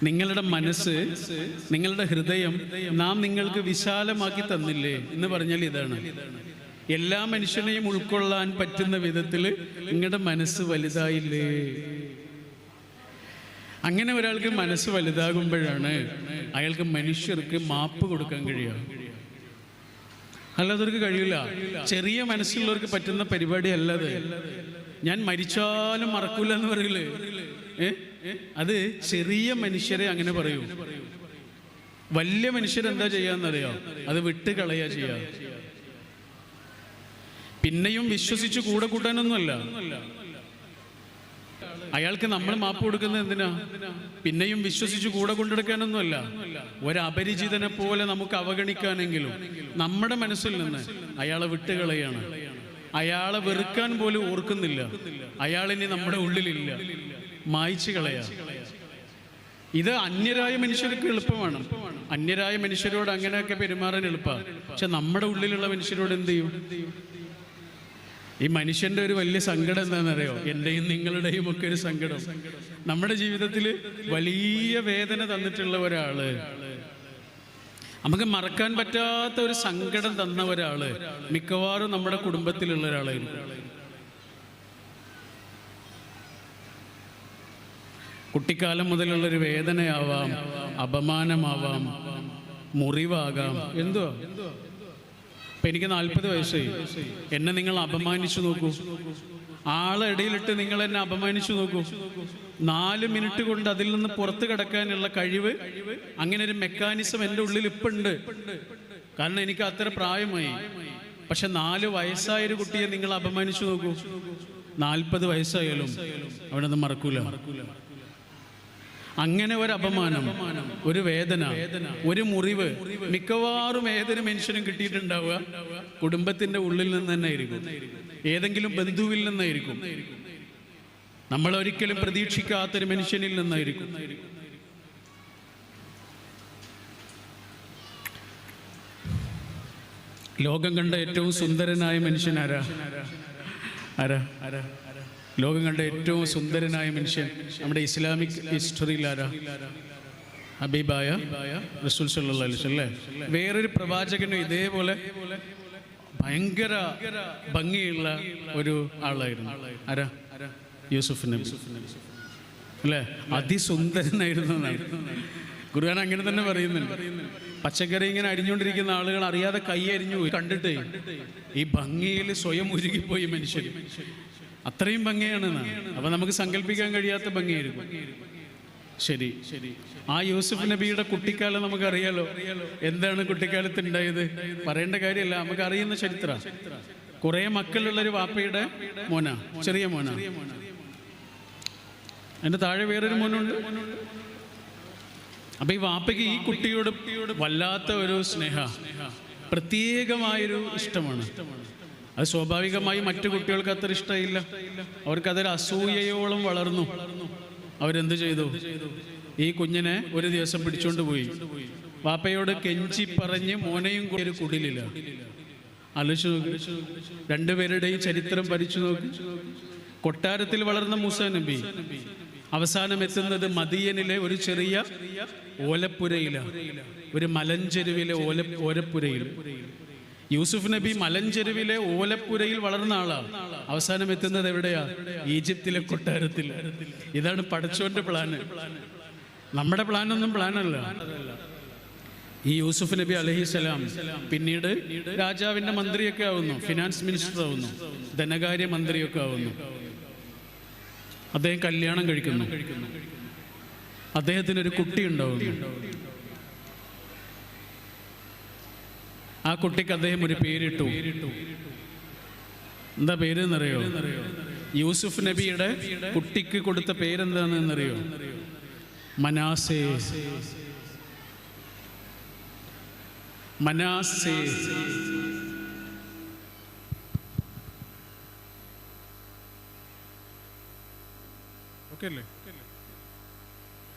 നിങ്ങളുടെ മനസ്സ്, നിങ്ങളുടെ ഹൃദയം നാം നിങ്ങൾക്ക് വിശാലമാക്കി തന്നില്ലേ എന്ന് പറഞ്ഞാൽ ഇതാണ്. എല്ലാ മനുഷ്യനെയും ഉൾക്കൊള്ളാൻ പറ്റുന്ന വിധത്തിൽ നിങ്ങളുടെ മനസ്സ് വലുതായില്ലേ? അങ്ങനെ ഒരാൾക്ക് മനസ്സ് വലുതാകുമ്പോഴാണ് അയാൾക്ക് മനുഷ്യർക്ക് മാപ്പ് കൊടുക്കാൻ കഴിയുക. അല്ലാത്തവർക്ക് കഴിയില്ല. ചെറിയ മനസ്സുള്ളവർക്ക് പറ്റുന്ന പരിപാടി അല്ലാതെ. ഞാൻ മരിച്ചാലും മറക്കൂല എന്ന് പറയില്ലേ? അത് ചെറിയ മനുഷ്യരെ അങ്ങനെ പറയൂ. വലിയ മനുഷ്യരെന്താ ചെയ്യാന്നറിയോ? അത് വിട്ട് കളയാ ചെയ്യാ. പിന്നെയും വിശ്വസിച്ച് കൂടെ കൂട്ടാനൊന്നുമല്ല. അയാൾക്ക് നമ്മൾ മാപ്പ് കൊടുക്കുന്നത് എന്തിനാ? പിന്നെയും വിശ്വസിച്ച് കൂടെ കൊണ്ടെടുക്കാനൊന്നുമല്ല. ഒരപരിചിതനെ പോലെ നമുക്ക് അവഗണിക്കാനെങ്കിലും നമ്മുടെ മനസ്സിൽ നിന്ന് അയാളെ വിട്ടുകളയാണ്. അയാളെ വെറുക്കാൻ പോലും ഓർക്കുന്നില്ല. അയാളിനി നമ്മുടെ ഉള്ളിലില്ല, മായ്ച്ചു കളയാ. ഇത് അന്യരായ മനുഷ്യർക്ക് എളുപ്പമാണ്. അന്യരായ മനുഷ്യരോട് അങ്ങനെയൊക്കെ പെരുമാറാൻ എളുപ്പമാണ്. പക്ഷെ നമ്മുടെ ഉള്ളിലുള്ള മനുഷ്യരോട് എന്ത് ചെയ്യും? ഈ മനുഷ്യന്റെ ഒരു വലിയ സങ്കടം എന്താണെന്നറിയോ? എൻ്റെയും നിങ്ങളുടെയും ഒക്കെ ഒരു സങ്കടം. നമ്മുടെ ജീവിതത്തിൽ വലിയ വേദന തന്നിട്ടുള്ള ഒരാള്, നമുക്ക് മറക്കാൻ പറ്റാത്ത ഒരു സങ്കടം തന്ന ഒരാള് മിക്കവാറും നമ്മുടെ കുടുംബത്തിലുള്ള ഒരാളായിരിക്കും. കുട്ടിക്കാലം മുതലുള്ളൊരു വേദനയാവാം, അപമാനമാവാം, മുറിവാകാം, എന്തോ. ഇപ്പം എനിക്ക് 40 വയസ്സായി. എന്നെ നിങ്ങൾ അപമാനിച്ചു നോക്കൂ. ആളെ ഇടയിലിട്ട് നിങ്ങൾ എന്നെ അപമാനിച്ചു നോക്കൂ. 4 മിനിറ്റ് കൊണ്ട് അതിൽ നിന്ന് പുറത്ത് കിടക്കാനുള്ള കഴിവ്, അങ്ങനെ ഒരു മെക്കാനിസം എൻ്റെ ഉള്ളിൽ ഇപ്പം ഉണ്ട്. കാരണം എനിക്ക് അത്ര പ്രായമായി. പക്ഷെ 4 വയസ്സായൊരു കുട്ടിയെ നിങ്ങൾ അപമാനിച്ചു നോക്കൂ. 40 വയസ്സായാലും അവിടെ നിന്ന് മറക്കൂല. അങ്ങനെ ഒരു അപമാനം, ഒരു വേദന, ഒരു മുറിവ് മിക്കവാറും ഏതൊരു മനുഷ്യനും കിട്ടിയിട്ടുണ്ടാവുക കുടുംബത്തിന്റെ ഉള്ളിൽ നിന്ന് തന്നെ ആയിരിക്കും. ഏതെങ്കിലും ബന്ധുവിൽ നിന്നായിരിക്കും. നമ്മൾ ഒരിക്കലും പ്രതീക്ഷിക്കാത്തൊരു മനുഷ്യനിൽ നിന്നായിരിക്കും. ലോകം കണ്ട ഏറ്റവും സുന്ദരനായ മനുഷ്യൻ ആരാ? ആരാ ആരാ ലോകം കണ്ട ഏറ്റവും സുന്ദരനായ മനുഷ്യൻ നമ്മുടെ ഇസ്ലാമിക് ഹിസ്റ്ററിയിൽ ആരാ? ഹബീബായ റസൂൽ സല്ലല്ലാഹു അലൈഹി വസല്ലം. വേറൊരു പ്രവാചകനും ഇതേപോലെ ഭയങ്കര ഭംഗിയുള്ള ഒരു ആളായിരുന്നു. ആരാ? യൂസുഫ് നബി അല്ലേ? അതിസുന്ദരനായിരുന്നു എന്നാണ് ഖുർആൻ അങ്ങനെ തന്നെ പറയുന്നുണ്ട്. പച്ചക്കറി ഇങ്ങനെ അരിഞ്ഞുകൊണ്ടിരിക്കുന്ന ആളുകൾ അറിയാതെ കൈ അരിഞ്ഞു പോയി കണ്ടിട്ട് ഈ ഭംഗിയിൽ സ്വയം ഉരുകിപ്പോയി മനുഷ്യൻ. അത്രയും ഭംഗിയാണെന്നാണ്. അപ്പൊ നമുക്ക് സങ്കല്പിക്കാൻ കഴിയാത്ത ഭംഗിയായിരിക്കും. ശരി, ആ യൂസുഫ് നബിയുടെ കുട്ടിക്കാലം നമുക്കറിയാലോ. എന്താണ് കുട്ടിക്കാലത്ത് ഉണ്ടായത്? പറയേണ്ട കാര്യമല്ല, നമുക്ക് അറിയുന്ന ചരിത്ര. കുറെ മക്കളുള്ളൊരു വാപ്പയുടെ മോനാ, ചെറിയ മോനാ. അതിന്റെ താഴെ വേറൊരു മോനുണ്ട്. അപ്പൊ ഈ വാപ്പയ്ക്ക് ഈ കുട്ടിയോട് വല്ലാത്ത ഒരു സ്നേഹ, പ്രത്യേകമായൊരു ഇഷ്ടമാണ്. അത് സ്വാഭാവികമായി മറ്റു കുട്ടികൾക്ക് അത്ര ഇഷ്ടമില്ല. അവർക്കതൊരു അസൂയയോളം വളർന്നു. അവരെന്ത് ചെയ്തു? ഈ കുഞ്ഞിനെ ഒരു ദിവസം പിടിച്ചോണ്ട് പോയി വാപ്പയോട് കെഞ്ചി പറഞ്ഞ് മോനെയും ഒരു കുടിലില്ല. ആലോചിച്ചു നോക്ക്, രണ്ടുപേരുടെയും ചരിത്രം പഠിച്ചു നോക്ക്. കൊട്ടാരത്തിൽ വളർന്ന മൂസാ നബി അവസാനം എത്തുന്നത് മദിയനിലെ ഒരു ചെറിയ ഓലപ്പുരയിലാണ്, ഒരു മലഞ്ചെരുവിലെ ഓലപ്പുരയിൽ. യൂസുഫ് നബി മലഞ്ചെരുവിലെ ഓലപ്പുരയിൽ വളർന്ന ആളാണ്. അവസാനം എത്തുന്നത് എവിടെയാ? ഈജിപ്തിലെ കൊട്ടാരത്തിൽ. ഇതാണ് പടച്ചോന്റെ പ്ലാന്. നമ്മുടെ പ്ലാനൊന്നും പ്ലാനല്ല. ഈ യൂസുഫ് നബി അലൈഹിസ്സലാം പിന്നീട് രാജാവിന്റെ മന്ത്രിയൊക്കെ ആവുന്നു, ഫിനാൻസ് മിനിസ്റ്റർ ആവുന്നു, ധനകാര്യ മന്ത്രിയൊക്കെ ആവുന്നു. അദ്ദേഹം കല്യാണം കഴിക്കുന്നു. അദ്ദേഹത്തിനൊരു കുട്ടി ഉണ്ടാവുന്നു. ആ കുട്ടിക്ക് അദ്ദേഹം ഒരു പേരിട്ടു. എന്താ പേര് എന്നറിയോ? യൂസുഫ് നബിയുടെ കുട്ടിക്ക് കൊടുത്ത പേരെന്താണെന്നറിയോ? മനാസേ. മനാസേ.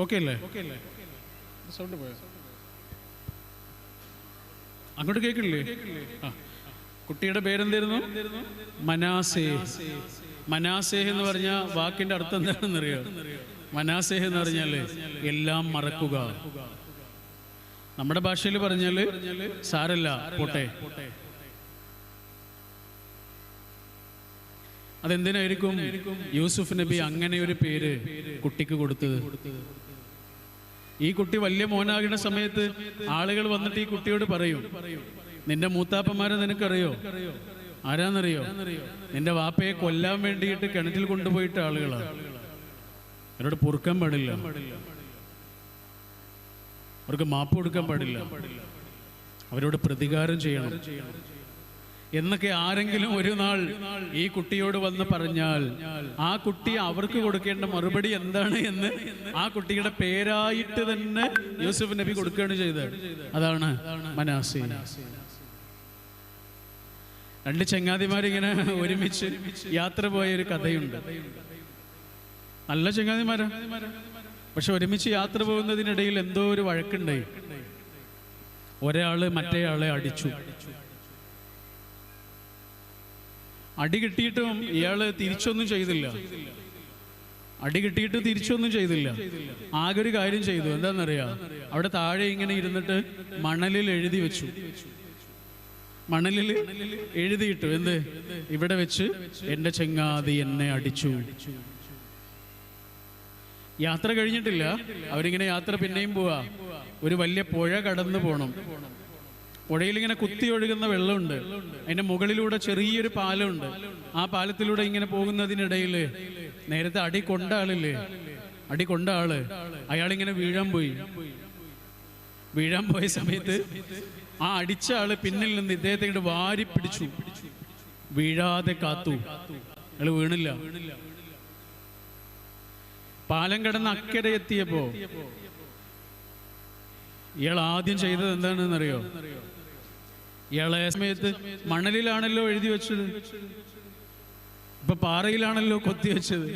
ഓക്കെ അല്ലേ? സൗണ്ട് പോയോ? അങ്ങോട്ട് കേൾക്കില്ലേ? ആ, കുട്ടിയുടെ പേരെന്തായിരുന്നു? മനാസേ. മനാസേ എന്ന് പറഞ്ഞ വാക്കിന്റെ അർത്ഥം എന്താണെന്നറിയോ? മനാസേഹ് എന്ന് പറഞ്ഞാൽ എല്ലാം മറക്കുക. നമ്മുടെ ഭാഷയിൽ പറഞ്ഞാൽ സാരല്ല പോട്ടെ. അതെന്തിനായിരിക്കും യൂസുഫ് നബി അങ്ങനെ ഒരു പേര് കുട്ടിക്ക് കൊടുത്തത്? ഈ കുട്ടി വലിയ മോനാകുന്ന സമയത്ത് ആളുകൾ വന്നിട്ട് ഈ കുട്ടിയോട് പറയും, നിന്റെ മൂത്താപ്പന്മാരെ നിനക്കറിയോ? ആരാന്നറിയോ? നിന്റെ വാപ്പയെ കൊല്ലാൻ വേണ്ടിയിട്ട് കിണറ്റിൽ കൊണ്ടുപോയിട്ട് ആളുകളാണ്. അവരോട് പൊറുക്കാൻ പാടില്ല, അവർക്ക് മാപ്പ് കൊടുക്കാൻ പാടില്ല, അവരോട് പ്രതികാരം ചെയ്യണം എന്നൊക്കെ ആരെങ്കിലും ഒരു നാൾ ഈ കുട്ടിയോട് വന്ന് പറഞ്ഞാൽ ആ കുട്ടി അവർക്ക് കൊടുക്കേണ്ട മറുപടി എന്താണ് എന്ന് ആ കുട്ടിയുടെ പേരായിട്ട് തന്നെ യൂസുഫ് നബി കൊടുക്കുകയാണ് ചെയ്തത്. അതാണ് മനാസേ. രണ്ട് ചങ്ങാതിമാരിങ്ങനെ ഒരുമിച്ച് യാത്ര പോയ ഒരു കഥയുണ്ട്. നല്ല ചങ്ങാതിമാരാ, പക്ഷെ ഒരുമിച്ച് യാത്ര പോകുന്നതിനിടയിൽ എന്തോ ഒരു വഴക്കുണ്ടായി. ഒരാള് മറ്റേയാളെ അടിച്ചു. അടി കിട്ടിയിട്ടും ഇയാള് തിരിച്ചൊന്നും ചെയ്തില്ല. അടി കിട്ടിയിട്ട് തിരിച്ചൊന്നും ചെയ്തില്ല. ആകെ ഒരു കാര്യം ചെയ്തു. എന്താണെന്നറിയാം? അവിടെ താഴെ ഇങ്ങനെ ഇരുന്നിട്ട് മണലിൽ എഴുതി വെച്ചു. മണലിൽ എഴുതിയിട്ടു, എന്ത്? ഇവിടെ വെച്ച് എന്റെ ചങ്ങാതി എന്നെ അടിച്ചു. യാത്ര കഴിഞ്ഞിട്ടില്ല. അവരിങ്ങനെ യാത്ര പിന്നെയും പോവാ. ഒരു വലിയ പുഴ കടന്നു പോകണം. പുഴയിൽ ഇങ്ങനെ കുത്തി ഒഴുകുന്ന വെള്ളമുണ്ട്. അതിന്റെ മുകളിലൂടെ ചെറിയൊരു പാലമുണ്ട്. ആ പാലത്തിലൂടെ ഇങ്ങനെ പോകുന്നതിനിടയിൽ നേരത്തെ അടി കൊണ്ട ആളില്ലേ, അടി കൊണ്ട ആള് അയാളിങ്ങനെ വീഴാൻ പോയ സമയത്ത് ആ അടിച്ച ആള് പിന്നിൽ നിന്ന് ഇദ്ദേഹത്തെ ഇങ്ങോട്ട് വാരി പിടിച്ചു. വീഴാതെ കാത്തു. അയാള് വീണില്ല. പാലം കടന്ന് അക്കരെ എത്തിയപ്പോ ഇയാൾ ആദ്യം ചെയ്തത് എന്താണെന്നറിയോ? ഇയാളെ സമയത്ത് മണലിലാണല്ലോ എഴുതി വെച്ചത്, ഇപ്പൊ പാറയിലാണല്ലോ കൊത്തിവെച്ചത്.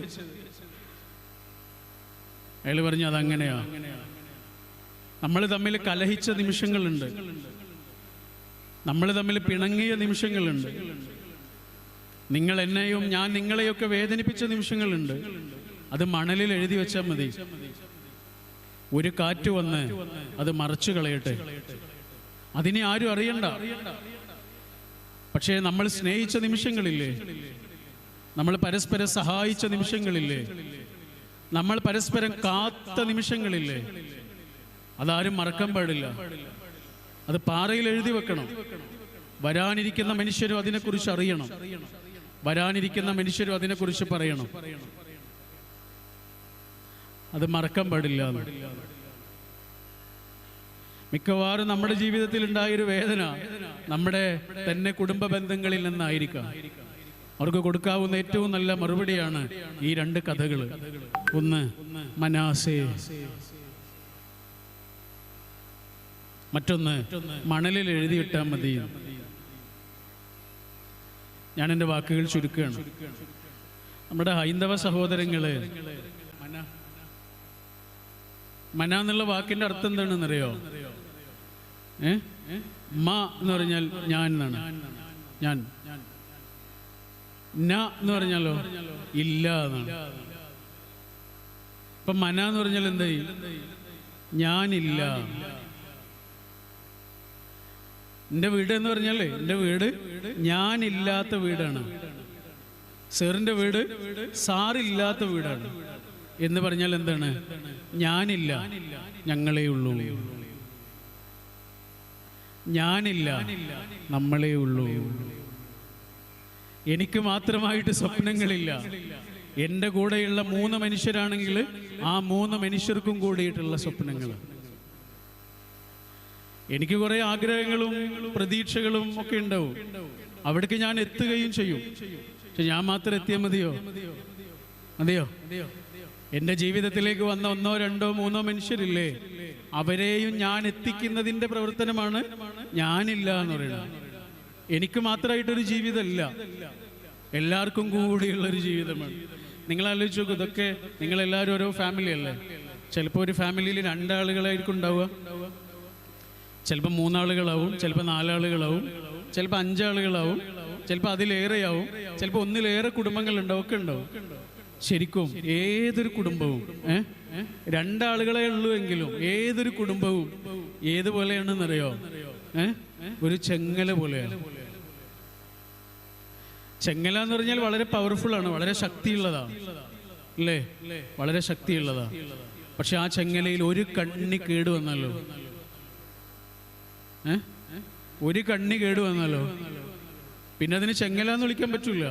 അയാൾ പറഞ്ഞു അതങ്ങനെയാ. നമ്മൾ തമ്മിൽ കലഹിച്ച നിമിഷങ്ങളുണ്ട്, നമ്മൾ തമ്മിൽ പിണങ്ങിയ നിമിഷങ്ങളുണ്ട്, നിങ്ങൾ എന്നെയും ഞാൻ നിങ്ങളെയൊക്കെ വേദനിപ്പിച്ച നിമിഷങ്ങളുണ്ട്. അത് മണലിൽ എഴുതി വെച്ചാൽ മതി. ഒരു കാറ്റ് വന്ന് അത് മറച്ചു കളയട്ടെ, അതിനെ ആരും അറിയണ്ട. പക്ഷേ നമ്മൾ സ്നേഹിച്ച നിമിഷങ്ങളില്ലേ, നമ്മൾ പരസ്പരം സഹായിച്ച നിമിഷങ്ങളില്ലേ, നമ്മൾ പരസ്പരം കാത്ത നിമിഷങ്ങളില്ലേ, അതാരും മറക്കാൻ പാടില്ല. അത് പാറയിൽ എഴുതി വെക്കണം. വരാനിരിക്കുന്ന മനുഷ്യരും അതിനെക്കുറിച്ച് അറിയണം, വരാനിരിക്കുന്ന മനുഷ്യരും അതിനെക്കുറിച്ച് പറയണം. അത് മറക്കാൻ പാടില്ല. മിക്കവാറും നമ്മുടെ ജീവിതത്തിൽ ഉണ്ടായൊരു വേദന നമ്മുടെ തന്നെ കുടുംബ ബന്ധങ്ങളിൽ നിന്നായിരിക്കാം. അവർക്ക് കൊടുക്കാവുന്ന ഏറ്റവും നല്ല മറുപടിയാണ് ഈ രണ്ട് കഥകൾ. ഒന്ന് മനാസേ, മറ്റൊന്ന് മണലിൽ എഴുതിയിട്ടാൽ മതി. ഞാൻ എൻ്റെ വാക്കുകൾ ചുരുക്കുകയാണ്. നമ്മുടെ ഹൈന്ദവ സഹോദരങ്ങള്, മന എന്നുള്ള വാക്കിന്റെ അർത്ഥം എന്താണെന്നറിയോ? മ എന്ന് പറഞ്ഞാൽ ഞാൻ എന്നാണ്. ഞാൻ. ന എന്ന് പറഞ്ഞാലോ ഇല്ല എന്നാണ്. ഇപ്പൊ മന എന്ന് പറഞ്ഞാൽ എന്തായി? ഞാനില്ല. എൻ്റെ വീട് എന്ന് പറഞ്ഞാലേ, എൻ്റെ വീട് ഞാനില്ലാത്ത വീടാണ്. സാറിൻ്റെ വീട് സാറില്ലാത്ത വീടാണ്. എന്ന് പറഞ്ഞാൽ എന്താണ്? ഞാനില്ല, ഞങ്ങളേ ഉള്ളൂ. ഞാനില്ല, നമ്മളേ ഉള്ളൂ. എനിക്ക് മാത്രമായിട്ട് സ്വപ്നങ്ങളില്ല. എൻ്റെ കൂടെയുള്ള 3 മനുഷ്യരാണെങ്കിൽ ആ 3 മനുഷ്യർക്കും കൂടിയിട്ടുള്ള സ്വപ്നങ്ങൾ. എനിക്ക് കുറെ ആഗ്രഹങ്ങളും പ്രതീക്ഷകളും ഒക്കെ ഉണ്ടാവും. അവിടേക്ക് ഞാൻ എത്തുകയും ചെയ്യും. പക്ഷെ ഞാൻ മാത്രം എത്തിയാൽ മതിയോ? എൻ്റെ ജീവിതത്തിലേക്ക് വന്ന 1, 2, 3 മനുഷ്യരില്ലേ, അവരെയും ഞാൻ എത്തിക്കുന്നതിൻ്റെ പ്രവർത്തനമാണ് ഞാനില്ല എന്ന് പറയുന്നത്. എനിക്ക് മാത്രമായിട്ടൊരു ജീവിതമല്ല, എല്ലാവർക്കും കൂടിയുള്ളൊരു ജീവിതമാണ്. നിങ്ങൾ ആലോചിച്ച് നോക്കൂ, ഇതൊക്കെ നിങ്ങളെല്ലാവരും ഓരോ ഫാമിലി അല്ലേ? ചിലപ്പോൾ ഒരു ഫാമിലിയിൽ 2 ആളുകളായിരിക്കും ഉണ്ടാവുക, ചിലപ്പോൾ 3 ആളുകളാവും, ചിലപ്പോൾ 4 ആളുകളാവും, ചിലപ്പോൾ 5 ആളുകളാവും, ചിലപ്പോൾ അതിലേറെയാവും, ചിലപ്പോൾ 1-ലേറെ കുടുംബങ്ങളുണ്ടാവും, ഒക്കെ ഉണ്ടാവും. ശരിക്കും ഏതൊരു കുടുംബവും രണ്ടാളുകളെ ഉള്ളൂ എങ്കിലും ഏതൊരു കുടുംബവും ഏതുപോലെയാണെന്നറിയോ? ഒരു ചെങ്ങല പോലെയാണ്. ചെങ്ങല എന്ന് പറഞ്ഞാൽ വളരെ പവർഫുള്ളാണ്, വളരെ ശക്തിയുള്ളതാണ് അല്ലേ? വളരെ ശക്തിയുള്ളതാ. പക്ഷെ ആ ചെങ്ങലയിൽ ഒരു കണ്ണി കേട് വന്നാലോ, ഒരു കണ്ണി കേട് വന്നാലോ പിന്നെ അതിന് ചെങ്ങല എന്ന് വിളിക്കാൻ പറ്റൂല.